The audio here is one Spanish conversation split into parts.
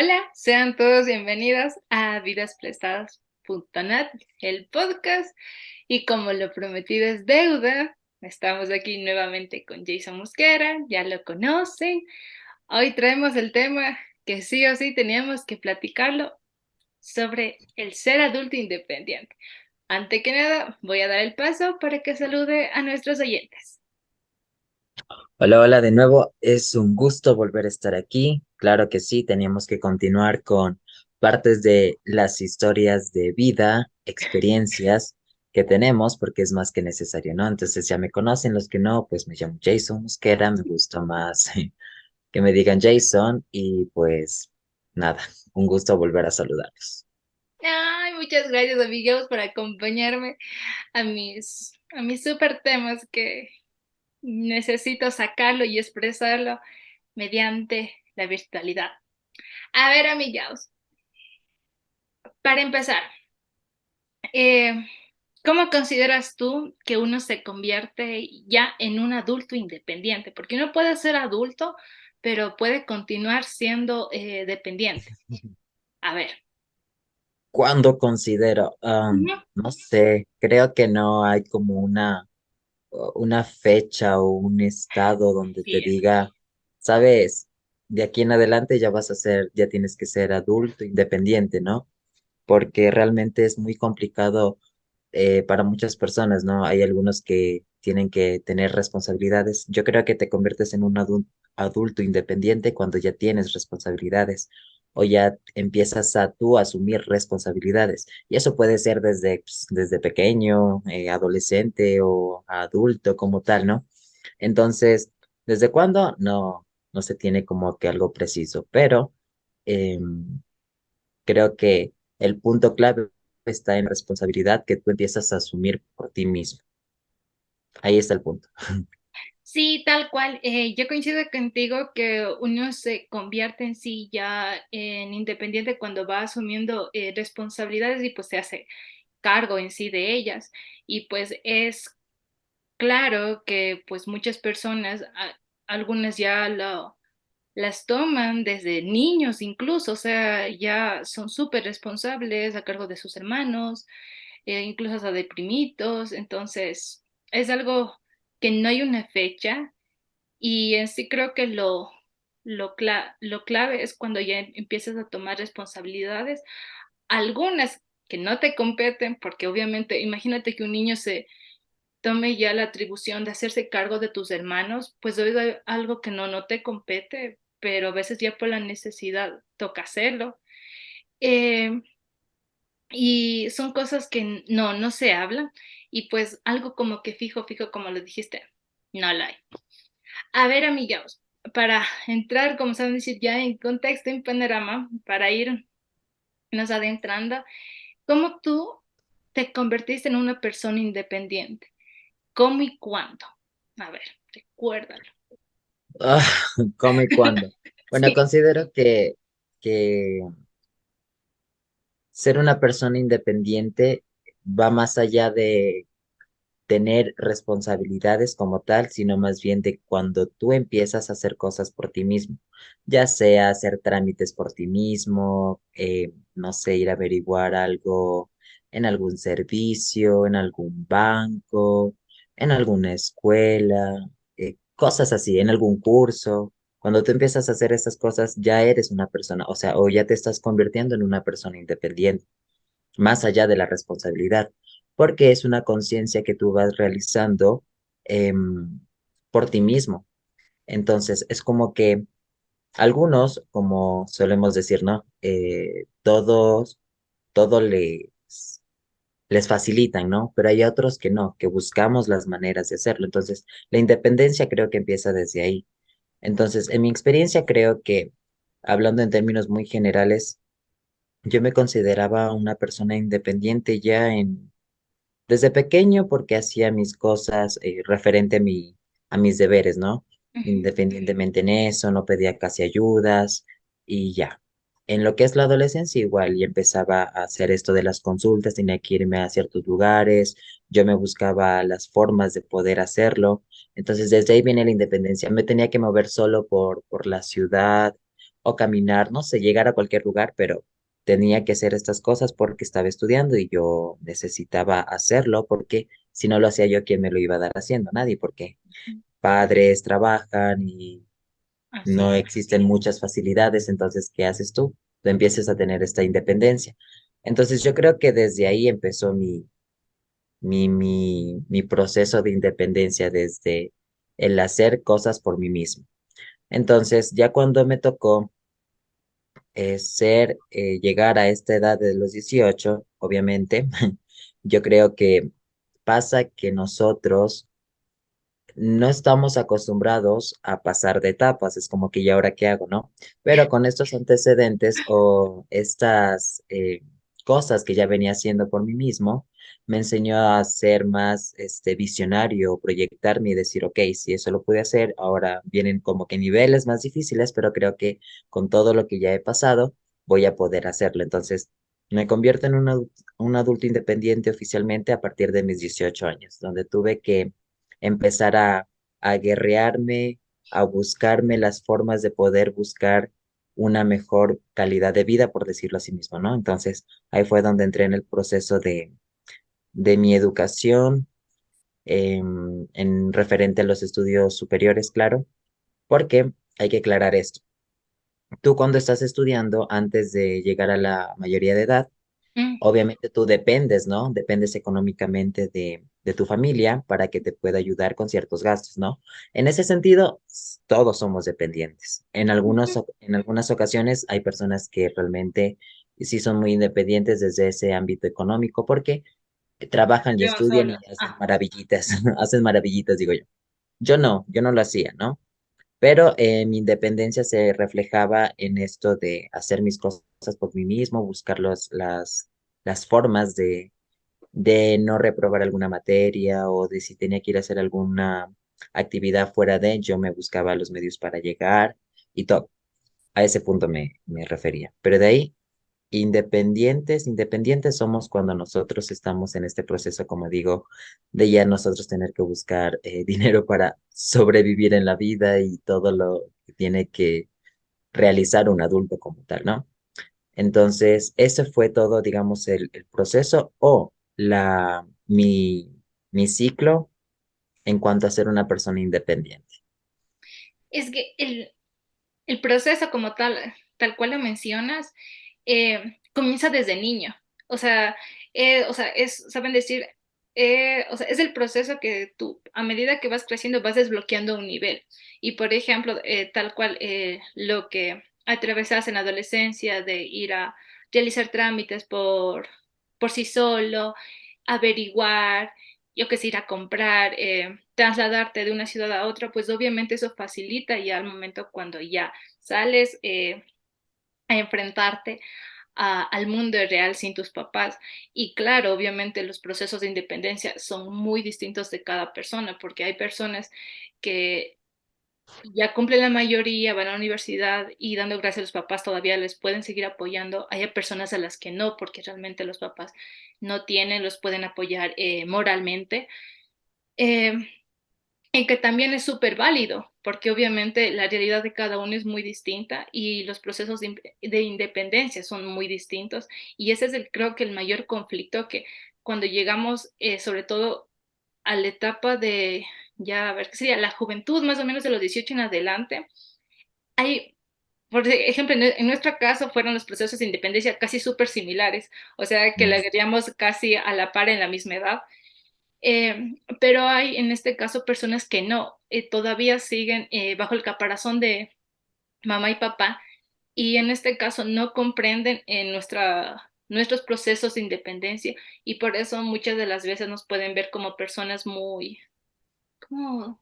Hola, sean todos bienvenidos a vidasprestadas.net, el podcast. Y como lo prometido es deuda, estamos aquí nuevamente con Jason Mosquera, ya lo conocen. Hoy traemos el tema que sí o sí teníamos que platicarlo sobre el ser adulto independiente. Antes que nada, voy a dar el paso para que salude a nuestros oyentes. Hola, hola de nuevo. Es un gusto volver a estar aquí. Claro que sí, teníamos que continuar con partes de las historias de vida, experiencias que tenemos, porque es más que necesario, ¿no? Entonces ya me conocen, los que no, pues me llamo Jason Mosquera, me gusta más que me digan Jason y pues nada, un gusto volver a saludarlos. Ay, muchas gracias, amigos, por acompañarme a mis super temas que necesito sacarlo y expresarlo mediante la virtualidad. A ver, amigos, para empezar, eh, ¿cómo consideras tú que uno se convierte ya en un adulto independiente? Porque uno puede ser adulto, pero puede continuar siendo dependiente. A ver. ¿Cuándo considero? Ujú. No sé, creo que no hay como una fecha o un estado donde Sí, te diga, sabes, de aquí en adelante ya vas a ser, ya tienes que ser adulto, independiente, ¿no? Porque realmente es muy complicado para muchas personas, ¿no? Hay algunos que tienen que tener responsabilidades. Yo creo que te conviertes en un adulto independiente cuando ya tienes responsabilidades o ya empiezas a tú asumir responsabilidades. Y eso puede ser desde, pues, desde pequeño, adolescente o adulto como tal, ¿no? Entonces, ¿desde cuándo? No, no se tiene como que algo preciso, pero creo que el punto clave está en la responsabilidad que tú empiezas a asumir por ti mismo. Ahí está el punto. sí, tal cual. Yo coincido contigo que uno se convierte en sí ya en independiente cuando va asumiendo responsabilidades y pues se hace cargo en sí de ellas. Y pues es claro que pues muchas personas, algunas ya las toman desde niños incluso, o sea, ya son súper responsables a cargo de sus hermanos, incluso hasta de primitos. Entonces es algo que no hay una fecha y en sí creo que lo clave es cuando ya empiezas a tomar responsabilidades, algunas que no te competen, porque obviamente imagínate que un niño se tome ya la atribución de hacerse cargo de tus hermanos, pues hoy hay algo que no te compete, pero a veces ya por la necesidad toca hacerlo. Eh, y son cosas que no se hablan y pues algo como que fijo, como lo dijiste, no lo hay. A ver, amigos, para entrar, como saben decir, ya en contexto, en panorama, para irnos adentrando, ¿cómo tú te convertiste en una persona independiente? ¿Cómo y cuándo? A ver, recuérdalo. Ah, ¿cómo y cuándo? Bueno, Sí. considero que ser una persona independiente va más allá de tener responsabilidades como tal, sino más bien de cuando tú empiezas a hacer cosas por ti mismo, ya sea hacer trámites por ti mismo, no sé, ir a averiguar algo en algún servicio, en algún banco, en alguna escuela, cosas así, en algún curso. Cuando tú empiezas a hacer esas cosas, ya eres una persona, o sea, o ya te estás convirtiendo en una persona independiente más allá de la responsabilidad, porque es una conciencia que tú vas realizando por ti mismo. Entonces, es como que algunos, como solemos decir, ¿no? Todo les facilitan, ¿no? Pero hay otros que no, que buscamos las maneras de hacerlo. Entonces, la independencia creo que empieza desde ahí. Entonces, en mi experiencia, creo que, hablando en términos muy generales, yo me consideraba una persona independiente ya desde pequeño porque hacía mis cosas referente a mis deberes, ¿no? Ujú. Independientemente en eso, no pedía casi ayudas y ya. En lo que es la adolescencia igual, y empezaba a hacer esto de las consultas, tenía que irme a ciertos lugares, yo me buscaba las formas de poder hacerlo. Entonces desde ahí viene la independencia. Me tenía que mover solo por la ciudad o caminar, no sé, llegar a cualquier lugar, pero tenía que hacer estas cosas porque estaba estudiando y yo necesitaba hacerlo porque si no lo hacía yo, ¿quién me lo iba a dar haciendo? Nadie, porque padres trabajan y Así no es. existen muchas facilidades, entonces, ¿qué haces tú? Tú empiezas a tener esta independencia. Entonces, yo creo que desde ahí empezó mi proceso de independencia, desde el hacer cosas por mí mismo. Entonces, ya cuando me tocó llegar a esta edad de los 18 obviamente, yo creo que pasa que nosotros no estamos acostumbrados a pasar de etapas, es como que, ¿y ahora qué hago, no? Pero con estos antecedentes o estas cosas que ya venía haciendo por mí mismo, me enseñó a ser más visionario, proyectarme y decir, ok, si eso lo pude hacer, ahora vienen como que niveles más difíciles, pero creo que con todo lo que ya he pasado, voy a poder hacerlo. Entonces, me convierto en un adulto independiente oficialmente a partir de mis 18 años, donde tuve que empezar a guerrearme, a buscarme las formas de poder buscar una mejor calidad de vida, por decirlo así mismo, ¿no? Entonces, ahí fue donde entré en el proceso de mi educación, en referente a los estudios superiores, claro, porque hay que aclarar esto. Tú cuando estás estudiando, antes de llegar a la mayoría de edad, Mm, obviamente tú dependes, ¿no? Dependes económicamente de tu familia para que te pueda ayudar con ciertos gastos, ¿no? En ese sentido, todos somos dependientes. ujú. En algunas ocasiones hay personas que realmente sí son muy independientes desde ese ámbito económico porque trabajan y Yo estudian sola. y hacen Ah, maravillitas, hacen maravillitas, digo yo. Yo no lo hacía, ¿no? Pero mi independencia se reflejaba en esto de hacer mis cosas por mí mismo, buscar las formas de no reprobar alguna materia o de si tenía que ir a hacer alguna actividad fuera de, yo me buscaba los medios para llegar y todo. A ese punto me refería. Pero de ahí, independientes somos cuando nosotros estamos en este proceso, como digo, de ya nosotros tener que buscar dinero para sobrevivir en la vida y todo lo que tiene que realizar un adulto como tal, ¿no? Entonces, ese fue todo, digamos, el proceso o mi ciclo en cuanto a ser una persona independiente. es que el proceso como tal, tal cual lo mencionas, comienza desde niño. O sea, saben decir, o sea, es el proceso que tú, a medida que vas creciendo, vas desbloqueando un nivel. Y por ejemplo, tal cual lo que atravesas en la adolescencia de ir a realizar trámites por sí solo, averiguar, yo que sé, ir a comprar, trasladarte de una ciudad a otra, pues obviamente eso facilita ya al momento cuando ya sales a enfrentarte al mundo real sin tus papás. Y claro, obviamente los procesos de independencia son muy distintos de cada persona, porque hay personas que ya cumplen la mayoría, van a la universidad y dando gracias a los papás todavía les pueden seguir apoyando. Hay personas a las que no, porque realmente los papás no tienen, los pueden apoyar moralmente. Eh, y que también es súper válido, porque obviamente la realidad de cada uno es muy distinta y los procesos de independencia son muy distintos. Y ese es creo que el mayor conflicto que cuando llegamos, sobre todo a la etapa de, ya, a ver, ¿qué sería? La juventud, más o menos de los 18 en adelante, hay, por ejemplo, en nuestro caso fueron los procesos de independencia casi súper similares, o sea que la Mm. queríamos casi a la par en la misma edad. Pero hay en este caso personas que no, todavía siguen bajo el caparazón de mamá y papá y en este caso no comprenden nuestros procesos de independencia y por eso muchas de las veces nos pueden ver como personas muy, como,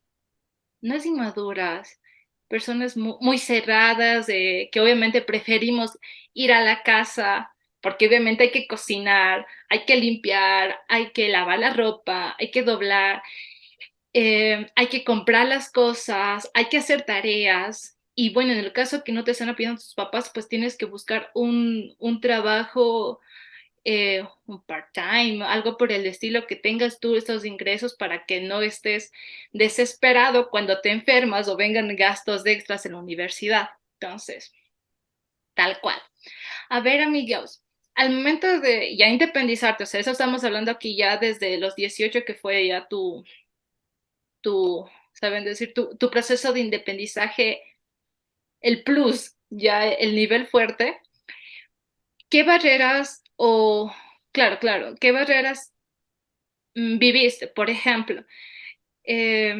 no es inmaduras, personas muy cerradas, que obviamente preferimos ir a la casa porque obviamente hay que cocinar, hay que limpiar, hay que lavar la ropa, hay que doblar, hay que comprar las cosas, hay que hacer tareas. Y bueno, en el caso que no te están apoyando tus papás, pues tienes que buscar un trabajo, un part-time, algo por el estilo, que tengas tú estos ingresos para que no estés desesperado cuando te enfermas o vengan gastos extras en la universidad. Entonces. tal cual. A ver, amigos, al momento de ya independizarte, o sea, eso estamos hablando aquí ya desde los 18 que fue ya tu saben decir, tu proceso de independizaje, el plus, ya el nivel fuerte. ¿Qué barreras o, claro, claro, qué barreras viviste? Por ejemplo, eh,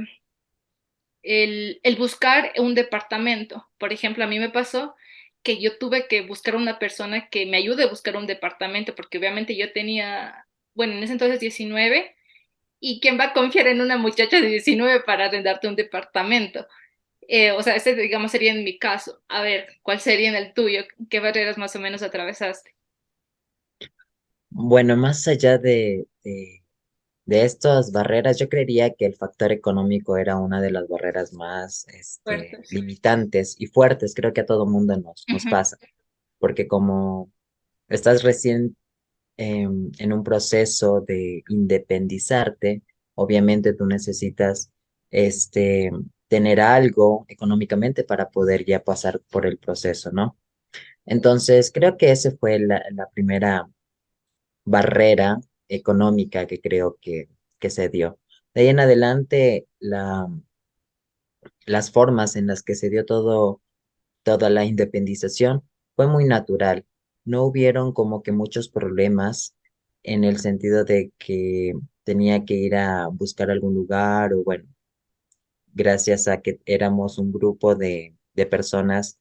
el buscar un departamento. Por ejemplo, a mí me pasó que yo tuve que buscar una persona que me ayude a buscar un departamento, porque obviamente yo tenía, bueno, en ese entonces 19, y quién va a confiar en una muchacha de 19 para arrendarte un departamento. O sea, ese, digamos, sería en mi caso. A ver, ¿cuál sería en el tuyo? ¿Qué barreras más o menos atravesaste? Bueno, más allá de estas barreras, yo creería que el factor económico era una de las barreras más Fuertes. limitantes y fuertes. Creo que a todo mundo nos Ujú. pasa, porque como estás recién en un proceso de independizarte, obviamente tú necesitas este, tener algo económicamente para poder ya pasar por el proceso, ¿no? Entonces, creo que ese fue la primera barrera económica que creo que se dio. De ahí en adelante, las formas en las que se dio toda la independización fue muy natural. No hubieron como que muchos problemas en el sentido de que tenía que ir a buscar algún lugar o bueno, gracias a que éramos un grupo de personas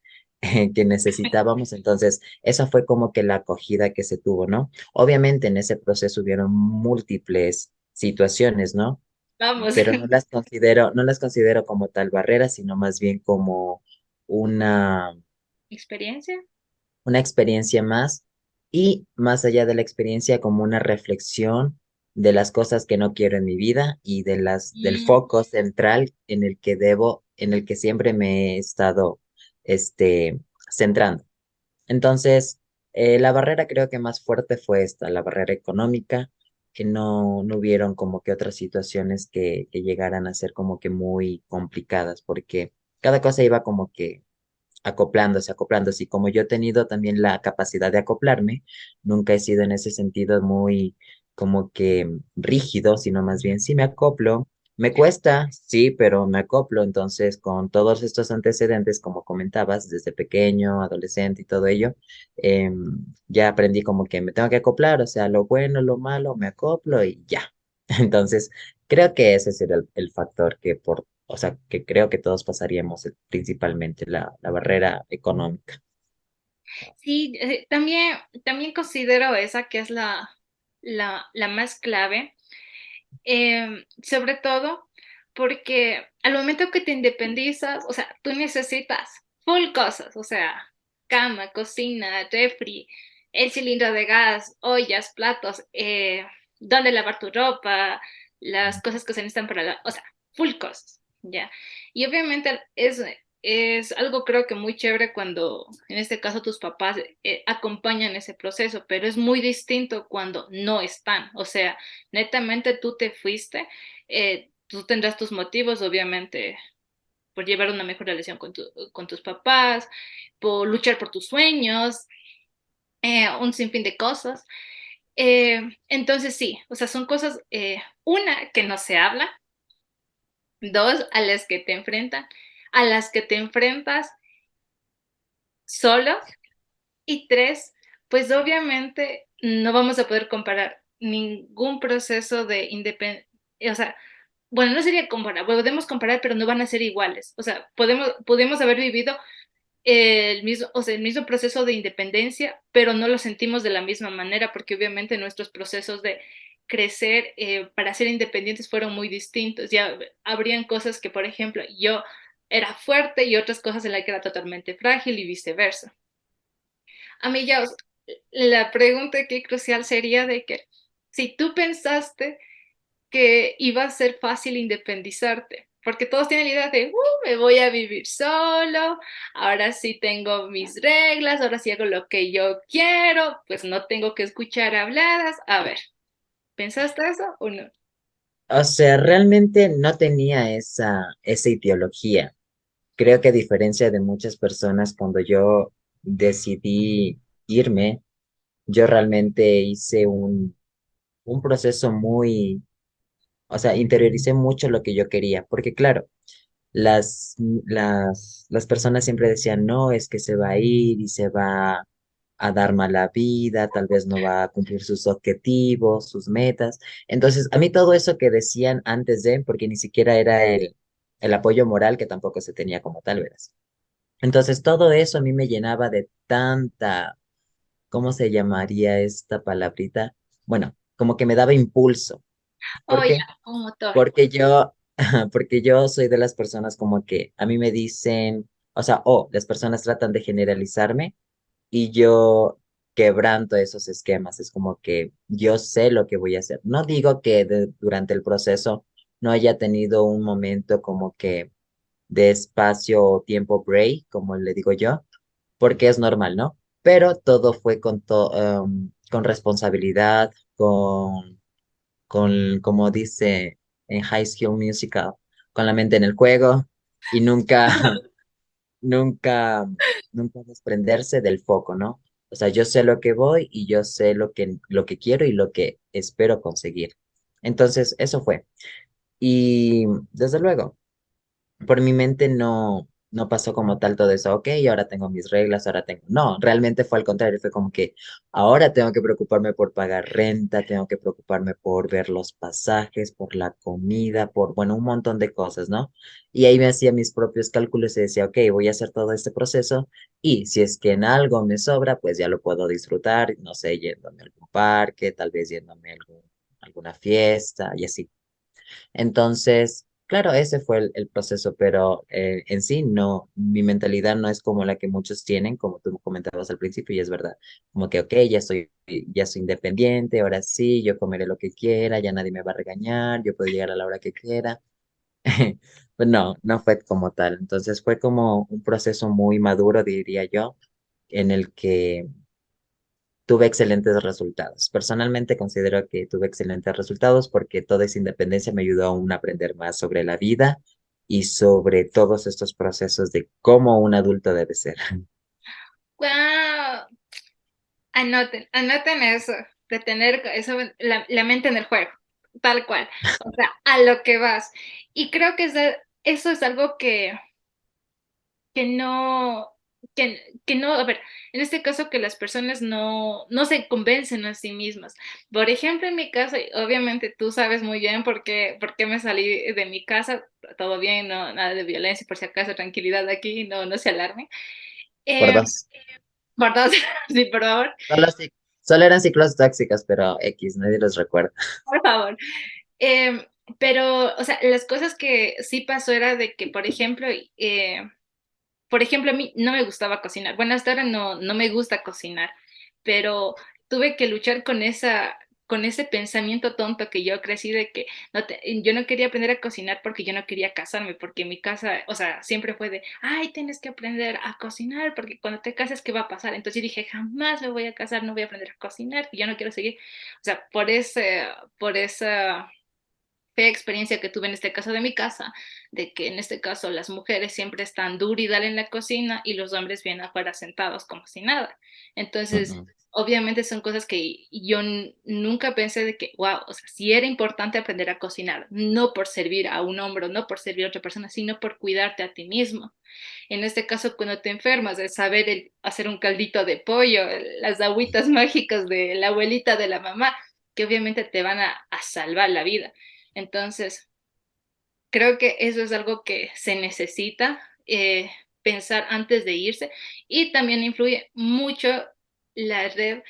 que necesitábamos. Entonces, esa fue como que la acogida que se tuvo, ¿no? Obviamente en ese proceso hubieron múltiples situaciones, ¿no? Vamos, Pero no las considero como tal barreras, sino más bien como una experiencia. una experiencia más y más allá de la experiencia como una reflexión de las cosas que no quiero en mi vida y del Mm, foco central en el que en el que siempre me he estado, este, centrando. Entonces, la barrera creo que más fuerte fue esta, la barrera económica, que no hubieron como que otras situaciones que llegaran a ser como que muy complicadas, porque cada cosa iba como que acoplándose, acoplándose. Y como yo he tenido también la capacidad de acoplarme, nunca he sido en ese sentido muy como que rígido, sino más bien sí me acoplo. Me cuesta, sí, pero me acoplo. Entonces, con todos estos antecedentes, como comentabas, desde pequeño, adolescente y todo ello, ya aprendí como que me tengo que acoplar, o sea, lo bueno, lo malo, me acoplo y ya. Entonces, creo que ese sería el factor que o sea, que creo que todos pasaríamos principalmente la barrera económica. sí, también considero esa que es la más clave, sobre todo porque al momento que te independizas, o sea, tú necesitas full cosas, o sea, cama, cocina, refri, el cilindro de gas, ollas, platos, dónde lavar tu ropa, las cosas que se necesitan para o sea, full cosas, ¿ya? Y obviamente es algo creo que muy chévere cuando en este caso tus papás acompañan ese proceso, pero es muy distinto cuando no están, o sea, netamente tú te fuiste, tú tendrás tus motivos, obviamente, por llevar una mejor relación con tus papás, por luchar por tus sueños, un sinfín de cosas. Entonces sí, o sea, son cosas, una, que no se habla, dos, a las que te enfrentas solo, y tres, pues obviamente no vamos a poder comparar ningún proceso de independencia, o sea, bueno, no sería comparar, podemos comparar, pero no van a ser iguales. O sea, podemos haber vivido el mismo, o sea, el mismo proceso de independencia, pero no lo sentimos de la misma manera, porque obviamente nuestros procesos de crecer para ser independientes fueron muy distintos. Ya habrían cosas que, por ejemplo, yo era fuerte y otras cosas en las que era totalmente frágil y viceversa. A mí ya, la pregunta aquí crucial sería de que si tú pensaste que iba a ser fácil independizarte, porque todos tienen la idea de, me voy a vivir solo, ahora sí tengo mis reglas, ahora sí hago lo que yo quiero, pues no tengo que escuchar habladas. A ver, ¿pensaste eso o no? O sea, realmente no tenía esa ideología. Creo que a diferencia de muchas personas, cuando yo decidí irme, yo realmente hice un proceso muy, o sea, interioricé mucho lo que yo quería, porque claro, las personas siempre decían, no, es que se va a ir y se va a dar mala vida, tal vez no va a cumplir sus objetivos, sus metas. Entonces, a mí todo eso que decían antes de, porque ni siquiera era el apoyo moral que tampoco se tenía como tal, ¿verdad? Entonces, todo eso a mí me llenaba de tanta, ¿cómo se llamaría esta palabrita? Bueno, como que me daba impulso. Oh, ¿Por ya, qué? un motor. Porque yo, porque yo soy de las personas como que a mí me dicen, o sea, las personas tratan de generalizarme y yo quebranto esos esquemas. Es como que yo sé lo que voy a hacer. No digo que durante el proceso no haya tenido un momento como que de espacio o tiempo break, como le digo yo, porque es normal, ¿no? Pero todo fue con responsabilidad, como dice en High School Musical, con la mente en el juego y nunca, nunca, nunca desprenderse del foco, ¿no? O sea, yo sé lo que voy y yo sé lo que quiero y lo que espero conseguir. Entonces, eso fue. Y desde luego por mi mente no pasó como tal todo eso, ok, ahora tengo mis reglas, ahora tengo, no, realmente fue al contrario, fue como que ahora tengo que preocuparme por pagar renta, tengo que preocuparme por ver los pasajes, por la comida, bueno, un montón de cosas, ¿no? Y ahí me hacía mis propios cálculos y decía, ok, voy a hacer todo este proceso y si es que en algo me sobra, pues ya lo puedo disfrutar, no sé, yéndome a algún parque, tal vez yéndome a alguna fiesta y así. Entonces, claro, ese fue el proceso, pero en sí no, mi mentalidad no es como la que muchos tienen, como tú comentabas al principio, y es verdad, como que, ok, ya soy independiente, ahora sí, yo comeré lo que quiera, ya nadie me va a regañar, yo puedo llegar a la hora que quiera. Pues no, no fue como tal. Entonces fue como un proceso muy maduro, diría yo, en el que tuve excelentes resultados. Personalmente considero que tuve excelentes resultados porque toda esa independencia me ayudó aún a aprender más sobre la vida y sobre todos estos procesos de cómo un adulto debe ser. Wow, anoten eso, de tener eso, la mente en el juego, tal cual, o sea, a lo que vas. Y creo que eso es algo que no, que no, a ver, en este caso que las personas no se convencen a sí mismas. Por ejemplo, en mi caso, y obviamente tú sabes muy bien por qué me salí de mi casa, todo bien, no, nada de violencia, por si acaso, tranquilidad aquí, no se alarme. Por Eh, dos. Perdón, sí, por favor, Solo, solo eran ciclos tóxicos, pero X, nadie los recuerda. por favor. Em, pero, o sea, las cosas que sí pasó era de que, por ejemplo, a mí no me gustaba cocinar. Bueno, hasta ahora no me gusta cocinar, pero tuve que luchar con ese pensamiento tonto que yo crecí de que yo no quería aprender a cocinar porque yo no quería casarme, porque en mi casa, o sea, siempre fue de, ay, tienes que aprender a cocinar porque cuando te cases, ¿qué va a pasar? Entonces yo dije, jamás me voy a casar, no voy a aprender a cocinar, yo no quiero seguir, o sea, por esa fea experiencia que tuve en este caso de mi casa, de que en este caso las mujeres siempre están duro y dale en la cocina y los hombres bien afuera sentados como si nada. Entonces, Ujú, obviamente son cosas que yo nunca pensé de que, wow, o sea, sí era importante aprender a cocinar, no por servir a un hombre, no por servir a otra persona, sino por cuidarte a ti mismo. En este caso, cuando te enfermas, el saber hacer un caldito de pollo, las agüitas mágicas de la abuelita de la mamá, que obviamente te van a salvar la vida. Entonces, creo que eso es algo que se necesita pensar antes de irse y también influye mucho la red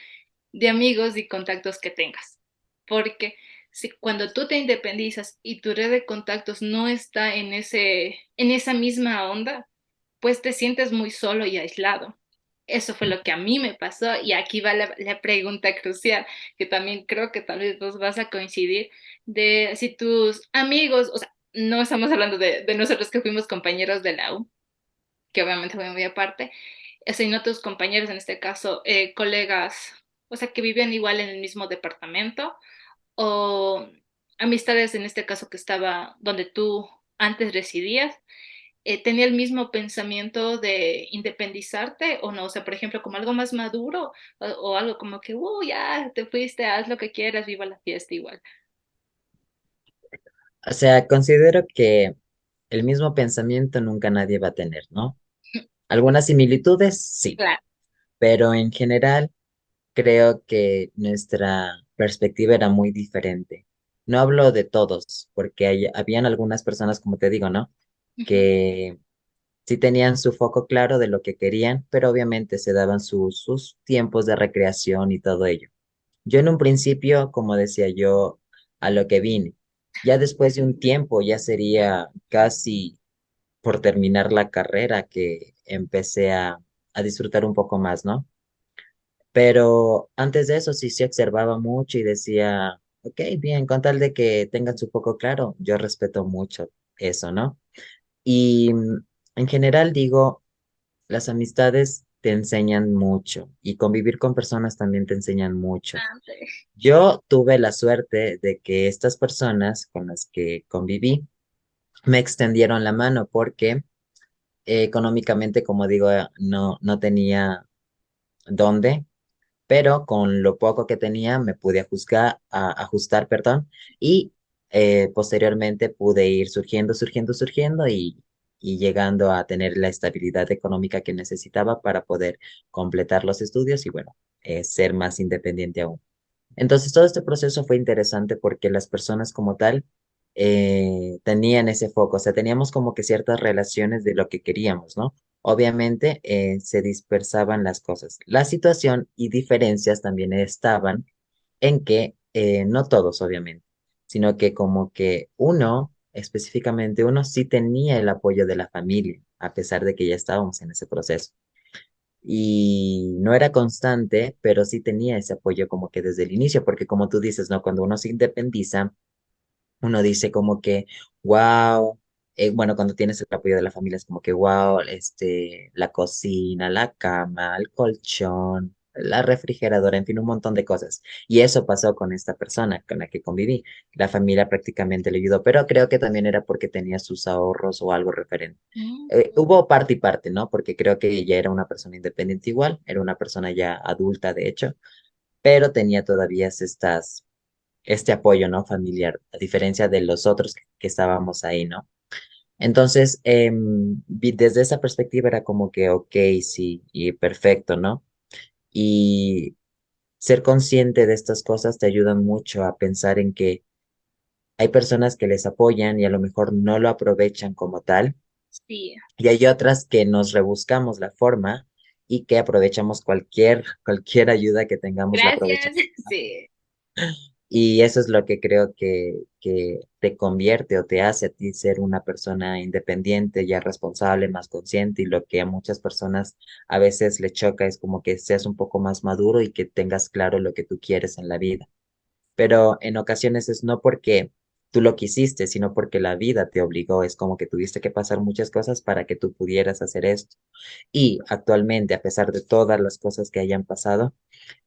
de amigos y contactos que tengas, porque si cuando tú te independizas y tu red de contactos no está en esa misma onda, pues te sientes muy solo y aislado. Eso fue lo que a mí me pasó y aquí va la pregunta crucial, que también creo que tal vez vos vas a coincidir, de si tus amigos, o sea, no estamos hablando de nosotros que fuimos compañeros de la U, que obviamente fue muy aparte, sino tus compañeros, en este caso, colegas, o sea, que vivían igual en el mismo departamento, o amistades, en este caso, que estaba donde tú antes residías, tenía el mismo pensamiento de independizarte o no? O sea, por ejemplo, como algo más maduro o algo como que, ya te fuiste, haz lo que quieras, viva la fiesta igual. O sea, considero que el mismo pensamiento nunca nadie va a tener, ¿no? Algunas similitudes, sí, Claro. pero en general creo que nuestra perspectiva era muy diferente. No hablo de todos, porque habían algunas personas, como te digo, ¿no? Ujú. Que sí tenían su foco claro de lo que querían, pero obviamente se daban sus tiempos de recreación y todo ello. Yo en un principio, como decía yo, a lo que vine. Ya después de un tiempo, ya sería casi por terminar la carrera que empecé a disfrutar un poco más, ¿no? Pero antes de eso sí se observaba mucho y decía, ok, bien, con tal de que tengan su foco claro, yo respeto mucho eso, ¿no? Y en general digo, las amistades te enseñan mucho y convivir con personas también te enseñan mucho. Bastante. Yo tuve la suerte de que estas personas con las que conviví me extendieron la mano porque económicamente, como digo, no tenía dónde, pero con lo poco que tenía me pude ajustar, perdón, y posteriormente pude ir surgiendo y llegando a tener la estabilidad económica que necesitaba para poder completar los estudios y bueno, ser más independiente aún. Entonces, todo este proceso fue interesante porque las personas como tal tenían ese foco, o sea, teníamos como que ciertas relaciones de lo que queríamos, ¿no? Obviamente se dispersaban las cosas. La situación y diferencias también estaban en que, no todos, obviamente, sino que como que uno, específicamente uno, sí tenía el apoyo de la familia, a pesar de que ya estábamos en ese proceso y no era constante, pero sí tenía ese apoyo como que desde el inicio, porque como tú dices, ¿no? Cuando uno se independiza, uno dice como que, wow, bueno, cuando tienes el apoyo de la familia es como que, wow, la cocina, la cama, el colchón, la refrigeradora, en fin, un montón de cosas. Y eso pasó con esta persona con la que conviví. La familia prácticamente le ayudó, pero creo que también era porque tenía sus ahorros o algo referente. Mm. Hubo parte y parte, ¿no? Porque creo que ella era una persona independiente igual, era una persona ya adulta, de hecho, pero tenía todavía este apoyo, ¿no? Familiar, a diferencia de los otros que estábamos ahí, ¿no? Entonces, desde esa perspectiva era como que, ok, sí, y perfecto, ¿no? Y ser consciente de estas cosas te ayuda mucho a pensar en que hay personas que les apoyan y a lo mejor no lo aprovechan como tal, Sí. y hay otras que nos rebuscamos la forma y que aprovechamos cualquier ayuda que tengamos, la Gracias. aprovechamos. Sí. Y eso es lo que creo que te convierte o te hace a ti ser una persona independiente, ya responsable, más consciente, y lo que a muchas personas a veces le choca es como que seas un poco más maduro y que tengas claro lo que tú quieres en la vida. Pero en ocasiones es no porque tú lo quisiste, sino porque la vida te obligó. Es como que tuviste que pasar muchas cosas para que tú pudieras hacer esto. Y actualmente, a pesar de todas las cosas que hayan pasado,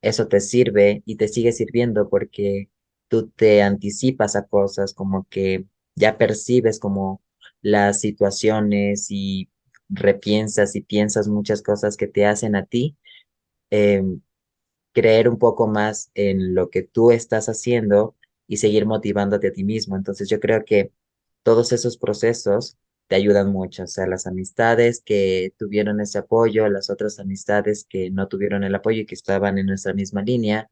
eso te sirve y te sigue sirviendo porque tú te anticipas a cosas como que ya percibes como las situaciones y repiensas y piensas muchas cosas que te hacen a ti em, creer un poco más en lo que tú estás haciendo y seguir motivándote a ti mismo. Entonces yo creo que todos esos procesos te ayudan mucho, o sea, las amistades que tuvieron ese apoyo, las otras amistades que no tuvieron el apoyo y que estaban en nuestra misma línea,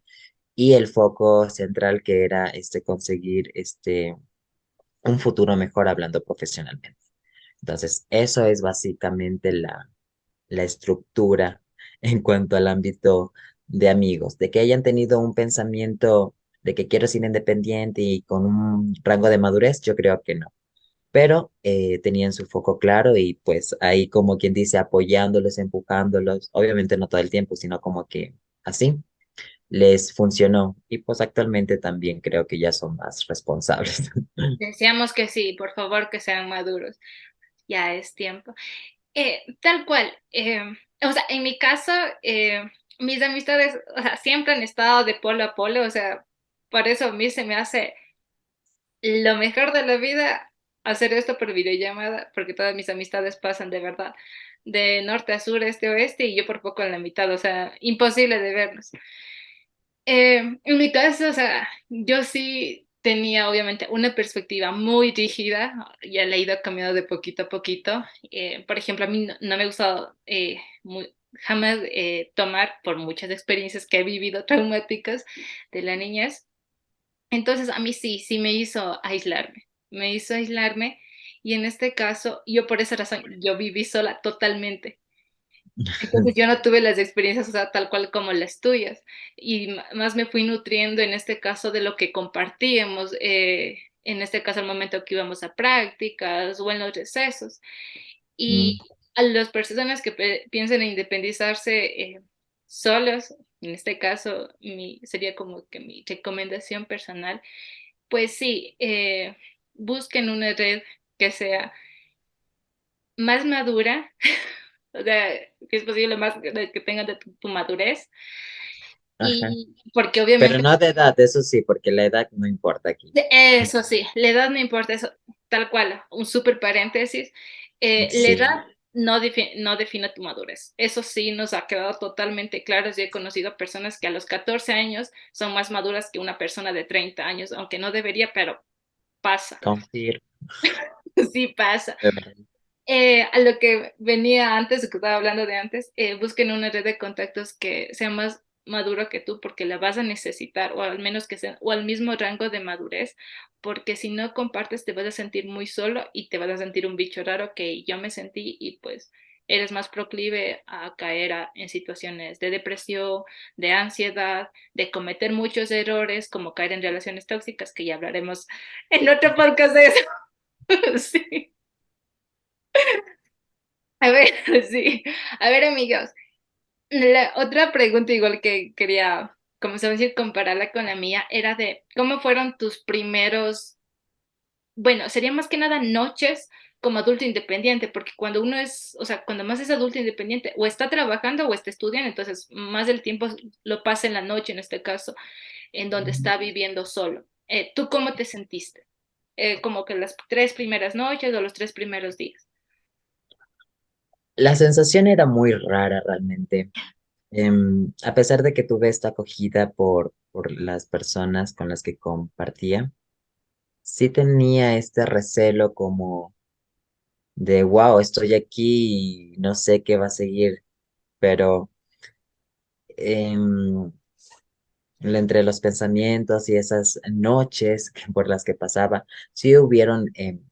y el foco central que era conseguir un futuro mejor hablando profesionalmente. Entonces, eso es básicamente la estructura en cuanto al ámbito de amigos, de que hayan tenido un pensamiento de que quiero ser independiente y con un rango de madurez, yo creo que no. Pero tenían su foco claro y pues ahí como quien dice apoyándolos, empujándolos, obviamente no todo el tiempo, sino como que así les funcionó y pues actualmente también creo que ya son más responsables. Deseamos que sí, por favor, que sean maduros. Ya es tiempo. Tal cual. O sea, en mi caso, mis amistades, o sea, siempre han estado de polo a polo, o sea, por eso a mí se me hace lo mejor de la vida hacer esto por videollamada, porque todas mis amistades pasan de verdad de norte a sur, este a oeste, y yo por poco en la mitad, o sea, imposible de verlos. En mi caso, o sea, yo sí tenía obviamente una perspectiva muy rígida, ya la he ido cambiando de poquito a poquito. Por ejemplo, a mí no me ha gustado jamás tomar por muchas experiencias que he vivido traumáticas de la niñez. Entonces, a mí sí me hizo aislarme y en este caso, yo por esa razón, yo viví sola totalmente. Entonces yo no tuve las experiencias, o sea, tal cual como las tuyas, y más me fui nutriendo en este caso de lo que compartíamos, en este caso al momento que íbamos a prácticas o en los recesos. Y Mm, a las personas que piensen en independizarse solos, en este caso sería como que mi recomendación personal, pues sí, busquen una red que sea más madura, o sea, que es posible más que tengan de tu madurez, ajá. y porque Pero obviamente, no de edad, eso sí, porque la edad no importa aquí. eso sí, la edad no importa, eso, tal cual, un súper paréntesis, la Sí, edad no define tu madurez, eso sí nos ha quedado totalmente claro, yo he conocido personas que a los 14 años son más maduras que una persona de 30 años, aunque no debería, pero pasa, confirmo, sí pasa. de verdad. A lo que venía antes, que estaba hablando de antes, busquen una red de contactos que sea más maduro que tú, porque la vas a necesitar, o al menos que sea, o al mismo rango de madurez, porque si no compartes te vas a sentir muy solo y te vas a sentir un bicho raro que yo me sentí y pues eres más proclive a caer en situaciones de depresión, de ansiedad, de cometer muchos errores, como caer en relaciones tóxicas, que ya hablaremos en otro podcast de eso. Sí. A ver, sí. A ver, amigos, la otra pregunta igual que quería, como se va a decir, compararla con la mía, era de cómo fueron tus primeros, bueno, sería más que nada noches como adulto independiente, porque cuando uno es, o sea, cuando más es adulto independiente, o está trabajando o está estudiando, entonces más del tiempo lo pasa en la noche, en este caso, en donde está viviendo solo. ¿Tú cómo te sentiste? Como que las 3 primeras noches o los 3 primeros días. La sensación era muy rara realmente. A pesar de que tuve esta acogida por las personas con las que compartía, sí tenía este recelo como de, wow, estoy aquí y no sé qué va a seguir, pero em, entre los pensamientos y esas noches por las que pasaba, sí hubieron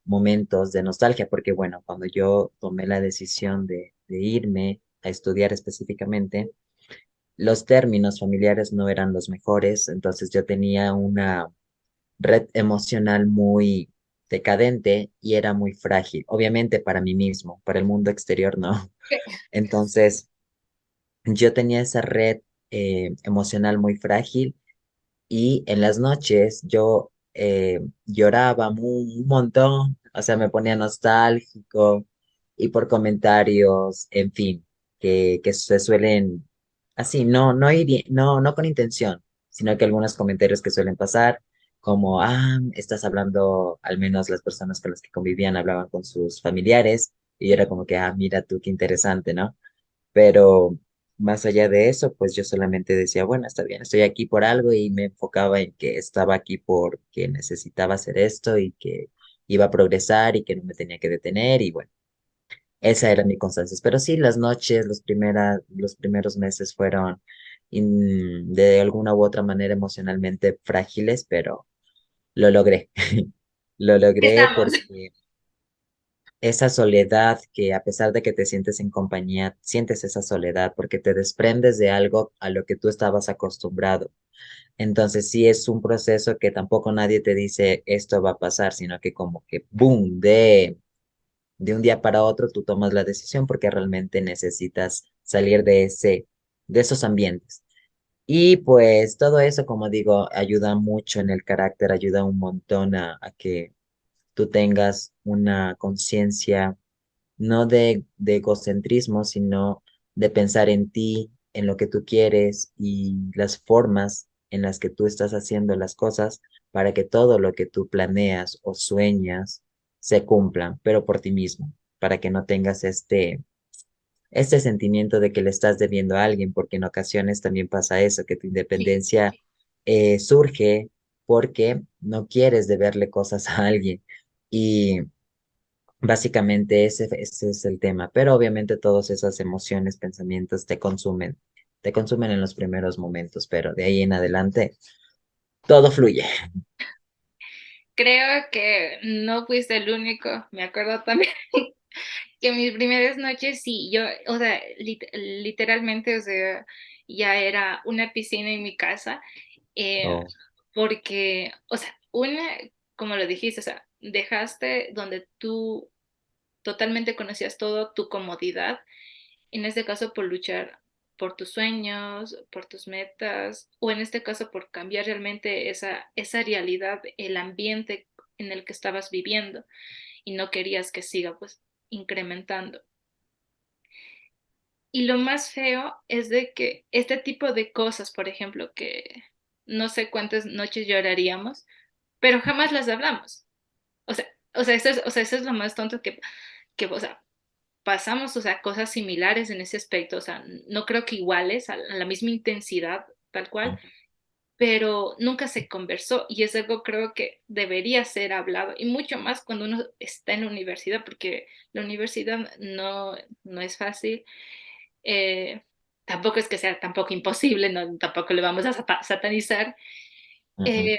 momentos de nostalgia, porque bueno, cuando yo tomé la decisión de irme a estudiar específicamente, los términos familiares no eran los mejores, entonces yo tenía una red emocional muy decadente y era muy frágil, obviamente para mí mismo, para el mundo exterior no. Entonces, yo tenía esa red emocional muy frágil y en las noches yo lloraba un montón, o sea, me ponía nostálgico y por comentarios, en fin, que se suelen, así, no con intención, sino que algunos comentarios que suelen pasar, como, estás hablando, al menos las personas con las que convivían hablaban con sus familiares, y yo era como que, mira tú, qué interesante, ¿no? Pero más allá de eso, pues yo solamente decía, bueno, está bien, estoy aquí por algo y me enfocaba en que estaba aquí porque necesitaba hacer esto y que iba a progresar y que no me tenía que detener y bueno, esa era mi constancia. Pero sí, las noches, los primeros meses fueron de alguna u otra manera emocionalmente frágiles, pero lo logré. Lo logré Estamos. porque esa soledad que a pesar de que te sientes en compañía, sientes esa soledad porque te desprendes de algo a lo que tú estabas acostumbrado. Entonces sí es un proceso que tampoco nadie te dice esto va a pasar, sino que como que boom, de un día para otro tú tomas la decisión porque realmente necesitas salir de esos ambientes. Y pues todo eso, como digo, ayuda mucho en el carácter, ayuda un montón a que tú tengas una conciencia no de egocentrismo, sino de pensar en ti, en lo que tú quieres y las formas en las que tú estás haciendo las cosas para que todo lo que tú planeas o sueñas se cumplan, pero por ti mismo, para que no tengas este sentimiento de que le estás debiendo a alguien, porque en ocasiones también pasa eso, que tu Sí, independencia surge porque no quieres deberle cosas a alguien. Y básicamente ese es el tema, pero obviamente todas esas emociones, pensamientos te consumen en los primeros momentos, pero de ahí en adelante todo fluye. creo que no fuiste el único. Me acuerdo también que mis primeras noches, sí, yo, o sea, literalmente, o sea, ya era una piscina en mi casa, eh, Oh, porque, o sea, como lo dijiste, o sea, dejaste donde tú totalmente conocías todo, tu comodidad, en este caso por luchar por tus sueños, por tus metas, o en este caso por cambiar realmente esa realidad, el ambiente en el que estabas viviendo y no querías que siga pues incrementando. Y lo más feo es de que este tipo de cosas, por ejemplo, que no sé cuántas noches lloraríamos, pero jamás las hablamos. Eso es lo más tonto o sea, pasamos, o sea, cosas similares en ese aspecto, o sea, no creo que iguales, a la misma intensidad, tal cual, ujú, pero nunca se conversó y es algo creo que debería ser hablado y mucho más cuando uno está en la universidad, porque la universidad no es fácil, eh, tampoco es que sea tampoco imposible, no, tampoco le vamos a satanizar, ujú. eh,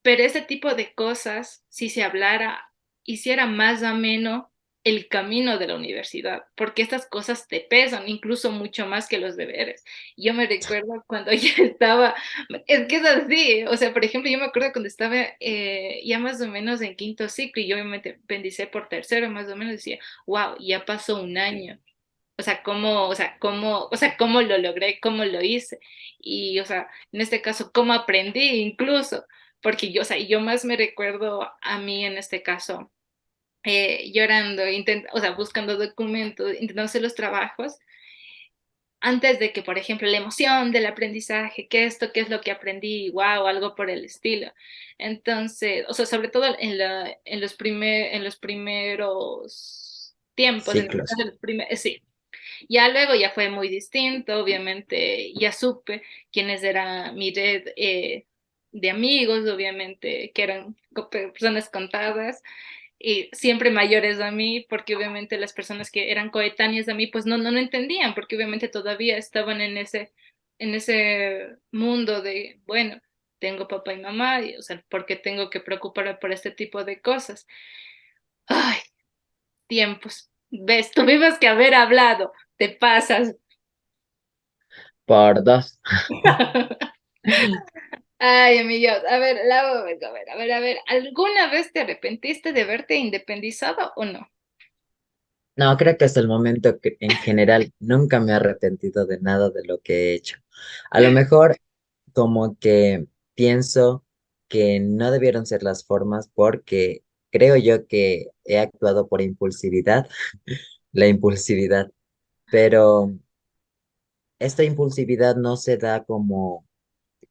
pero ese tipo de cosas, si se hablara, hiciera más ameno el camino de la universidad, porque estas cosas te pesan, incluso mucho más que los deberes. Yo me recuerdo cuando ya estaba, es que es así, o sea, por ejemplo, yo me acuerdo cuando estaba ya más o menos en quinto ciclo y yo me pendicé por tercero, más o menos decía, wow, ya pasó un año. ¿Cómo lo logré? ¿Cómo lo hice? Y, o sea, en este caso, ¿cómo aprendí incluso? Porque yo, o sea, yo más me recuerdo a mí en este caso, llorando, o sea, buscando documentos, intentando hacer los trabajos, antes de que, por ejemplo, la emoción del aprendizaje, que esto, qué es lo que aprendí, wow, algo por el estilo. Entonces, o sea, sobre todo en los primeros tiempos, Ciclos. sí, ya luego ya fue muy distinto, obviamente ya supe quiénes eran mi red de amigos, obviamente que eran personas contadas y siempre mayores a mí, porque obviamente las personas que eran coetáneas a mí pues no entendían, porque obviamente todavía estaban en ese mundo de, bueno, tengo papá y mamá, y, o sea, ¿por qué tengo que preocuparme por este tipo de cosas? Ay, tiempos. Ves, tuvimos que haber hablado, te pasas. Por dos. Ay, amigos, a ver, a ver, ¿alguna vez te arrepentiste de haberte independizado o no? No, creo que hasta el momento que en general nunca me he arrepentido de nada de lo que he hecho. A lo mejor como que pienso que no debieron ser las formas porque creo yo que he actuado por impulsividad, la impulsividad, pero esta impulsividad no se da como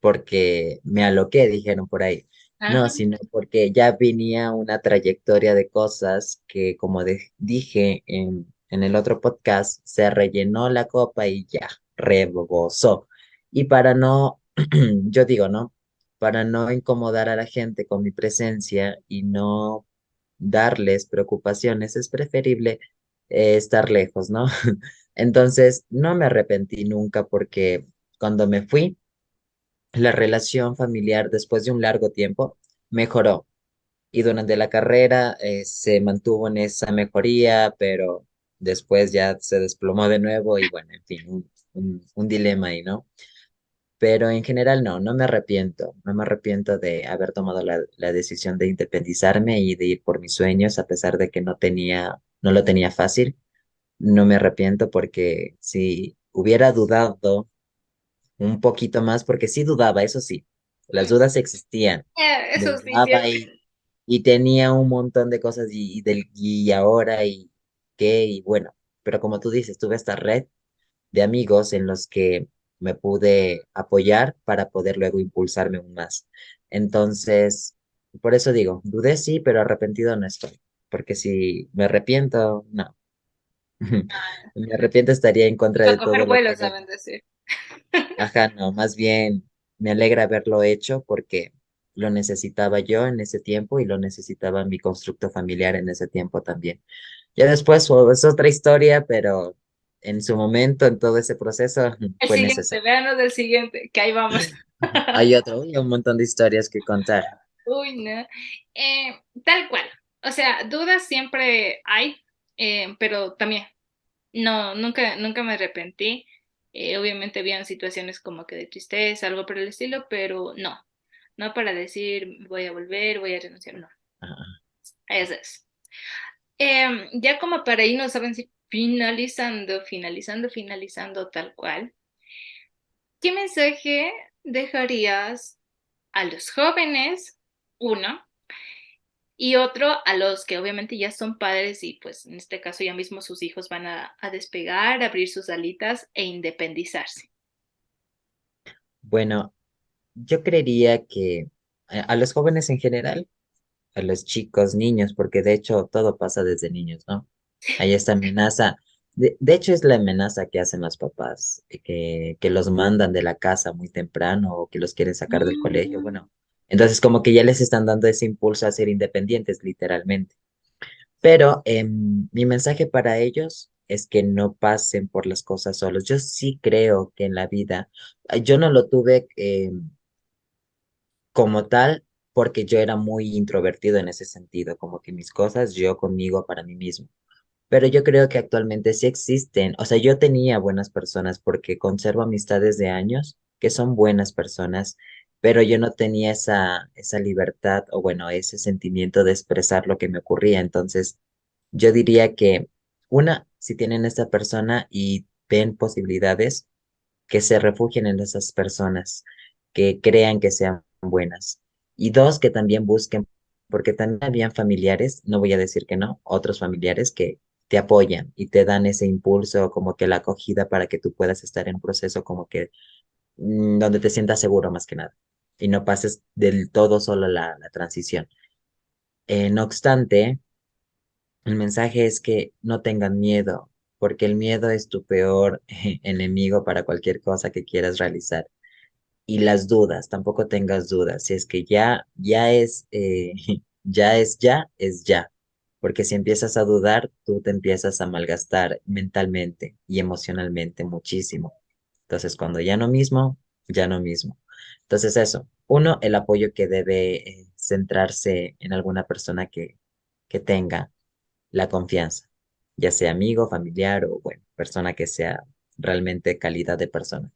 porque me aloqué, dijeron por ahí. No, Ajá, sino porque ya venía una trayectoria de cosas que, como dije en el otro podcast, se rellenó la copa y ya, rebosó. Y para no, yo digo, ¿no? Para no incomodar a la gente con mi presencia y no darles preocupaciones, es preferible estar lejos, ¿no? Entonces, no me arrepentí nunca porque cuando me fui, la relación familiar después de un largo tiempo mejoró y durante la carrera se mantuvo en esa mejoría, pero después ya se desplomó de nuevo y bueno, en fin, un dilema ahí, ¿no? Pero en general no me arrepiento, no me arrepiento de haber tomado la decisión de independizarme y de ir por mis sueños, a pesar de que no lo tenía fácil, no me arrepiento porque si hubiera dudado un poquito más, porque sí dudaba, eso sí, las dudas existían. eso sí, Dudaba siempre. y tenía un montón de cosas y ahora y qué, y bueno, pero como tú dices, tuve esta red de amigos en los que me pude apoyar para poder luego impulsarme aún más. Entonces, por eso digo, dudé sí, pero arrepentido no estoy. porque si me arrepiento, no. Me arrepiento estaría en contra Para de coger todo lo que vuelo, haga. saben decir. Ajá, no, más bien me alegra haberlo hecho porque lo necesitaba yo en ese tiempo y lo necesitaba mi constructo familiar en ese tiempo también. Ya después es otra historia, pero en su momento, en todo ese proceso, El fue siguiente, necesario. véanos del siguiente, que ahí vamos. Hay otro, y un montón de historias que contar. Uy, no. Tal cual. O sea, dudas siempre hay, pero también, no, nunca me arrepentí. Obviamente habían situaciones como que de tristeza, algo por el estilo, pero no, no para decir voy a volver, voy a renunciar, no, Ah, eso es. Ya como para irnos, saben si finalizando tal cual, ¿qué mensaje dejarías a los jóvenes, uno, y otro a los que obviamente ya son padres y pues en este caso ya mismo sus hijos van a despegar, abrir sus alitas e independizarse? bueno, yo creería que a los jóvenes en general, a los chicos, niños, porque de hecho todo pasa desde niños, ¿no? Hay esta amenaza, de hecho es la amenaza que hacen los papás, que los mandan de la casa muy temprano o que los quieren sacar del colegio, Mm, bueno, entonces como que ya les están dando ese impulso a ser independientes, literalmente. Pero mi mensaje para ellos es que no pasen por las cosas solos. Yo sí creo que en la vida, yo no lo tuve como tal porque yo era muy introvertido en ese sentido, como que mis cosas, yo conmigo para mí mismo. Pero yo creo que actualmente sí existen, o sea, yo tenía buenas personas porque conservo amistades de años que son buenas personas, pero yo no tenía esa libertad o bueno, ese sentimiento de expresar lo que me ocurría. Entonces, yo diría que una, si tienen esta persona y ven posibilidades, que se refugien en esas personas, que crean que sean buenas. Y dos, que también busquen, porque también habían familiares, no voy a decir que no, otros familiares que te apoyan y te dan ese impulso, como que la acogida para que tú puedas estar en un proceso como que donde te sientas seguro más que nada y no pases del todo solo la transición. No obstante, el mensaje es que no tengan miedo, porque el miedo es tu peor enemigo para cualquier cosa que quieras realizar. Y las dudas, tampoco tengas dudas. Si es que ya es, ya es ya. Porque si empiezas a dudar, tú te empiezas a malgastar mentalmente y emocionalmente muchísimo. Entonces, cuando ya no mismo, ya no mismo. Entonces, eso. Uno, el apoyo que debe centrarse en alguna persona que tenga la confianza, ya sea amigo, familiar o, bueno, persona que sea realmente calidad de persona.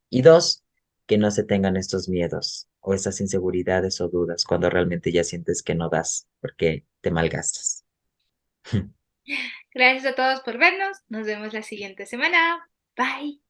Y dos, que no se tengan estos miedos o esas inseguridades o dudas cuando realmente ya sientes que no das porque te malgastas. Gracias a todos por vernos. Nos vemos la siguiente semana. Bye.